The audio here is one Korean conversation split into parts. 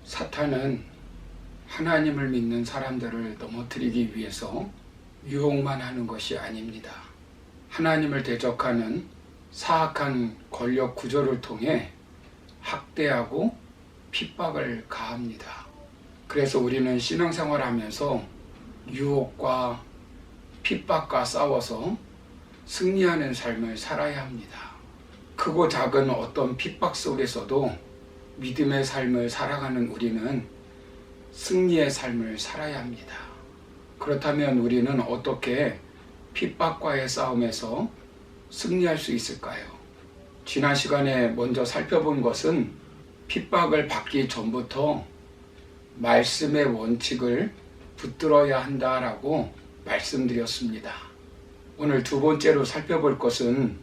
사탄은 하나님을 믿는 사람들을 넘어뜨리기 위해서 유혹만 하는 것이 아닙니다. 하나님을 대적하는 사악한 권력 구조를 통해 학대하고 핍박을 가합니다. 그래서 우리는 신앙생활을 하면서 유혹과 핍박과 싸워서 승리하는 삶을 살아야 합니다. 크고 작은 어떤 핍박 속에서도 믿음의 삶을 살아가는 우리는 승리의 삶을 살아야 합니다. 그렇다면 우리는 어떻게 핍박과의 싸움에서 승리할 수 있을까요? 지난 시간에 먼저 살펴본 것은 핍박을 받기 전부터 말씀의 원칙을 붙들어야 한다라고 말씀드렸습니다. 오늘 두 번째로 살펴볼 것은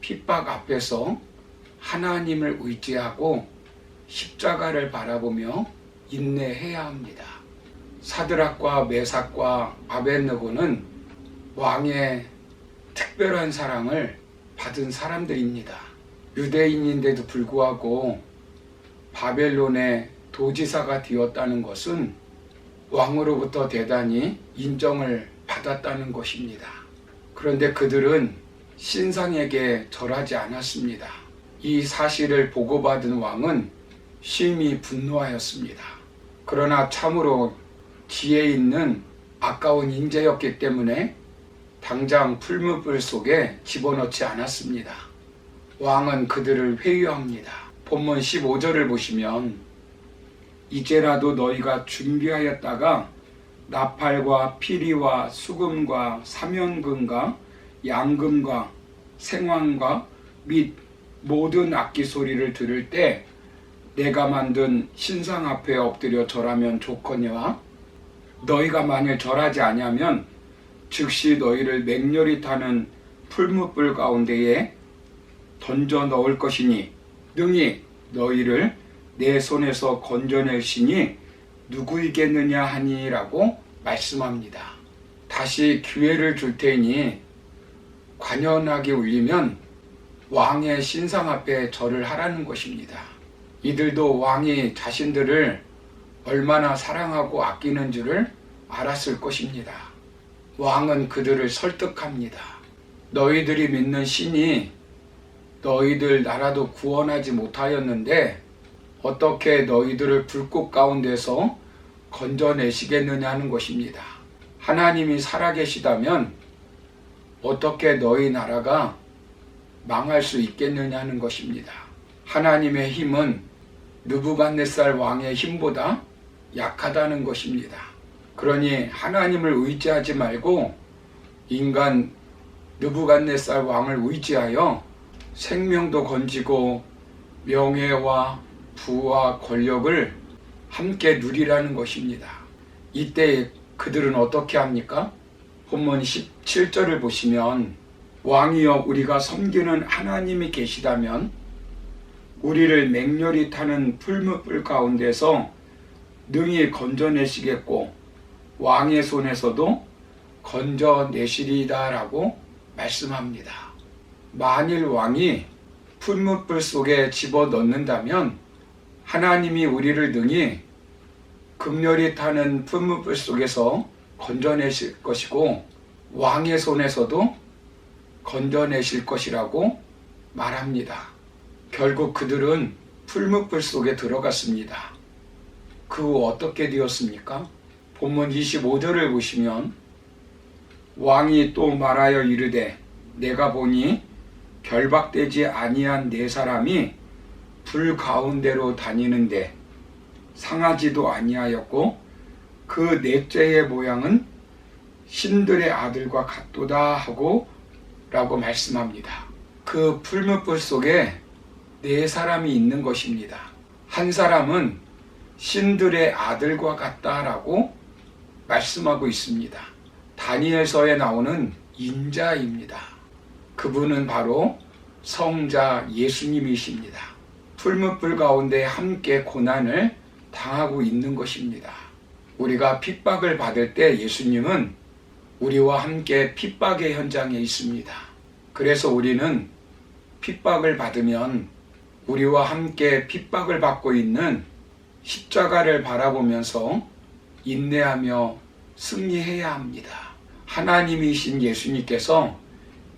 핍박 앞에서 하나님을 의지하고 십자가를 바라보며 인내해야 합니다. 사드락과 메삭과 아벳느고는 왕의 특별한 사랑을 받은 사람들입니다. 유대인인데도 불구하고 바벨론의 도지사가 되었다는 것은 왕으로부터 대단히 인정을 받았다는 것입니다. 그런데 그들은 신상에게 절하지 않았습니다. 이 사실을 보고받은 왕은 심히 분노하였습니다. 그러나 참으로 지혜 있는 아까운 인재였기 때문에 당장 풀무불 속에 집어넣지 않았습니다. 왕은 그들을 회유합니다. 본문 15절을 보시면 이제라도 너희가 준비하였다가 나팔과 피리와 수금과 사면금과 양금과 생황과 및 모든 악기 소리를 들을 때 내가 만든 신상 앞에 엎드려 절하면 좋거니와 너희가 만일 절하지 아니하면 즉시 너희를 맹렬히 타는 풀무불 가운데에 던져 넣을 것이니 능히 너희를 내 손에서 건져낼 신이 누구이겠느냐 하니라고 말씀합니다. 다시 기회를 줄 테니 관연하게 울리면 왕의 신상 앞에 절을 하라는 것입니다. 이들도 왕이 자신들을 얼마나 사랑하고 아끼는 줄을 알았을 것입니다. 왕은 그들을 설득합니다. 너희들이 믿는 신이 너희들 나라도 구원하지 못하였는데 어떻게 너희들을 불꽃 가운데서 건져내시겠느냐 하는 것입니다. 하나님이 살아계시다면 어떻게 너희 나라가 망할 수 있겠느냐 하는 것입니다. 하나님의 힘은 느부갓네살 왕의 힘보다 약하다는 것입니다. 그러니 하나님을 의지하지 말고 인간 느부갓네살 왕을 의지하여 생명도 건지고 명예와 부와 권력을 함께 누리라는 것입니다. 이때 그들은 어떻게 합니까? 본문 17절을 보시면 왕이여 우리가 섬기는 하나님이 계시다면 우리를 맹렬히 타는 풀무불 가운데서 능히 건져내시겠고 왕의 손에서도 건져내시리다 라고 말씀합니다. 만일 왕이 풀무불 속에 집어넣는다면 하나님이 우리를 능히 극렬히 타는 풀무불 속에서 건져내실 것이고 왕의 손에서도 건져내실 것이라고 말합니다. 결국 그들은 풀무불 속에 들어갔습니다. 그 후 어떻게 되었습니까? 본문 25절을 보시면 왕이 또 말하여 이르되 내가 보니 결박되지 아니한 네 사람이 불 가운데로 다니는데 상하지도 아니하였고 그 넷째의 모양은 신들의 아들과 같도다 하고 라고 말씀합니다. 그 풀무불 속에 네 사람이 있는 것입니다. 한 사람은 신들의 아들과 같다라고 말씀하고 있습니다. 다니엘서에 나오는 인자입니다. 그분은 바로 성자 예수님이십니다. 풀무불 가운데 함께 고난을 당하고 있는 것입니다. 우리가 핍박을 받을 때 예수님은 우리와 함께 핍박의 현장에 있습니다. 그래서 우리는 핍박을 받으면 우리와 함께 핍박을 받고 있는 십자가를 바라보면서 인내하며 승리해야 합니다. 하나님이신 예수님께서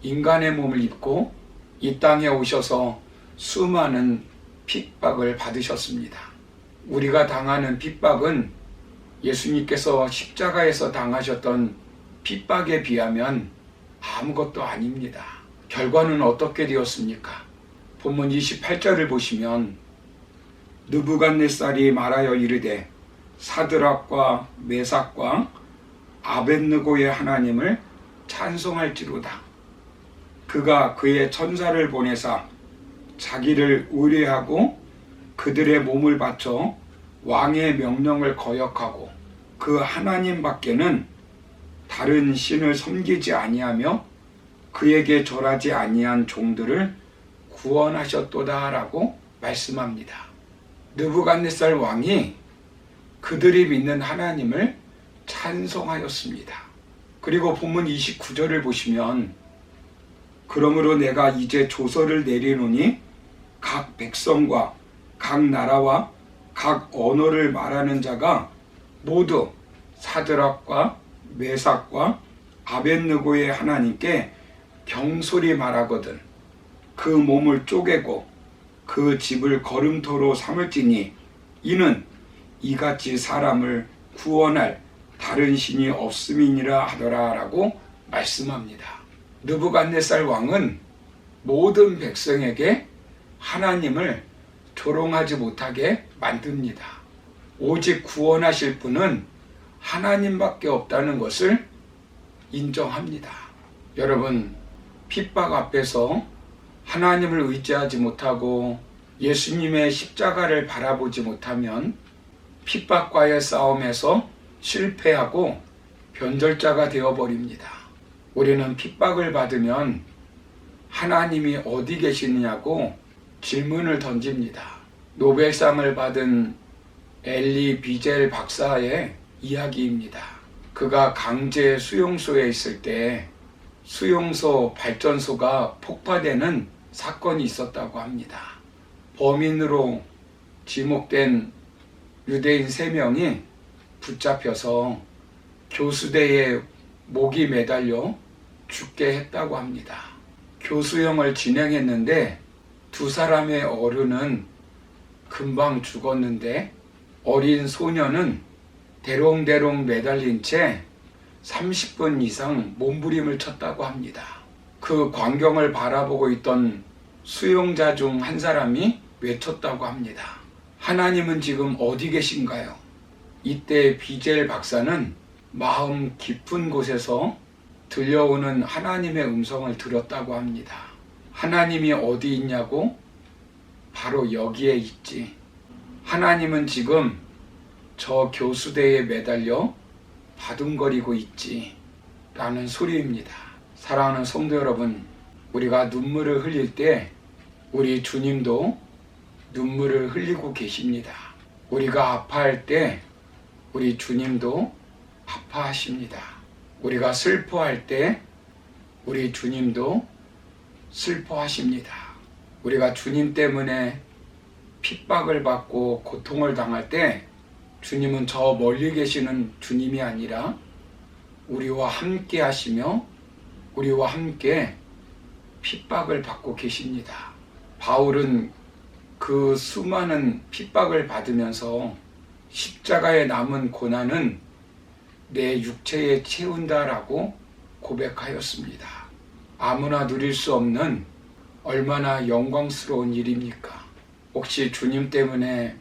인간의 몸을 입고 이 땅에 오셔서 수많은 핍박을 받으셨습니다. 우리가 당하는 핍박은 예수님께서 십자가에서 당하셨던 핍박에 비하면 아무것도 아닙니다. 결과는 어떻게 되었습니까? 본문 28절을 보시면 느부갓네살이 말하여 이르되 사드락과 메삭과 아벳느고의 하나님을 찬송할지로다. 그가 그의 천사를 보내사 자기를 의뢰하고 그들의 몸을 바쳐 왕의 명령을 거역하고 그 하나님 밖에는 다른 신을 섬기지 아니하며 그에게 절하지 아니한 종들을 구원하셨도다라고 말씀합니다. 느부갓네살 왕이 그들이 믿는 하나님을 찬송하였습니다. 그리고 본문 29절을 보시면 그러므로 내가 이제 조서를 내리노니 각 백성과 각 나라와 각 언어를 말하는 자가 모두 사드락과 메삭과 아벳느고의 하나님께 경솔히 말하거든 그 몸을 쪼개고 그 집을 거름토로 삼을지니 이는 이같이 사람을 구원할 다른 신이 없음이니라 하더라라고 말씀합니다. 느부갓네살 왕은 모든 백성에게 하나님을 조롱하지 못하게 만듭니다. 오직 구원하실 분은 하나님밖에 없다는 것을 인정합니다. 여러분, 핍박 앞에서 하나님을 의지하지 못하고 예수님의 십자가를 바라보지 못하면 핍박과의 싸움에서 실패하고 변절자가 되어버립니다. 우리는 핍박을 받으면 하나님이 어디 계시느냐고 질문을 던집니다. 노벨상을 받은 엘리 비젤 박사의 이야기입니다. 그가 강제 수용소에 있을 때 수용소 발전소가 폭파되는 사건이 있었다고 합니다. 범인으로 지목된 유대인 3명이 붙잡혀서 교수대에 목이 매달려 죽게 했다고 합니다. 교수형을 진행했는데 2사람의 어른은 금방 죽었는데 어린 소년은 대롱대롱 매달린 채 30분 이상 몸부림을 쳤다고 합니다. 그 광경을 바라보고 있던 수용자 중 한 사람이 외쳤다고 합니다. 하나님은 지금 어디 계신가요? 이때 비젤 박사는 마음 깊은 곳에서 들려오는 하나님의 음성을 들었다고 합니다. 하나님이 어디 있냐고? 바로 여기에 있지. 하나님은 지금 저 교수대에 매달려 바둥거리고 있지. 라는 소리입니다. 사랑하는 성도 여러분, 우리가 눈물을 흘릴 때 우리 주님도 눈물을 흘리고 계십니다. 우리가 아파할 때 우리 주님도 아파하십니다. 우리가 슬퍼할 때 우리 주님도 슬퍼하십니다. 우리가 주님 때문에 핍박을 받고 고통을 당할 때 주님은 저 멀리 계시는 주님이 아니라 우리와 함께 하시며 우리와 함께 핍박을 받고 계십니다. 바울은 그 수많은 핍박을 받으면서 십자가에 남은 고난은 내 육체에 채운다라고 고백하였습니다. 아무나 누릴 수 없는 얼마나 영광스러운 일입니까? 혹시 주님 때문에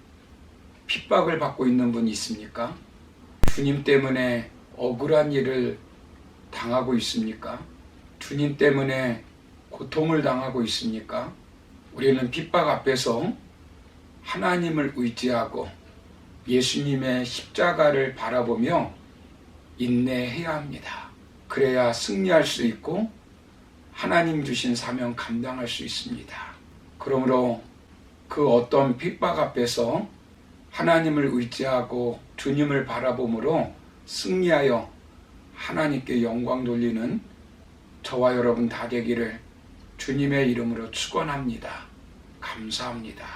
핍박을 받고 있는 분 있습니까? 주님 때문에 억울한 일을 당하고 있습니까? 주님 때문에 고통을 당하고 있습니까? 우리는 핍박 앞에서 하나님을 의지하고 예수님의 십자가를 바라보며 인내해야 합니다. 그래야 승리할 수 있고 하나님 주신 사명 감당할 수 있습니다. 그러므로 그 어떤 핍박 앞에서 하나님을 의지하고 주님을 바라봄으로 승리하여 하나님께 영광 돌리는 저와 여러분 다 되기를 주님의 이름으로 축원합니다. 감사합니다.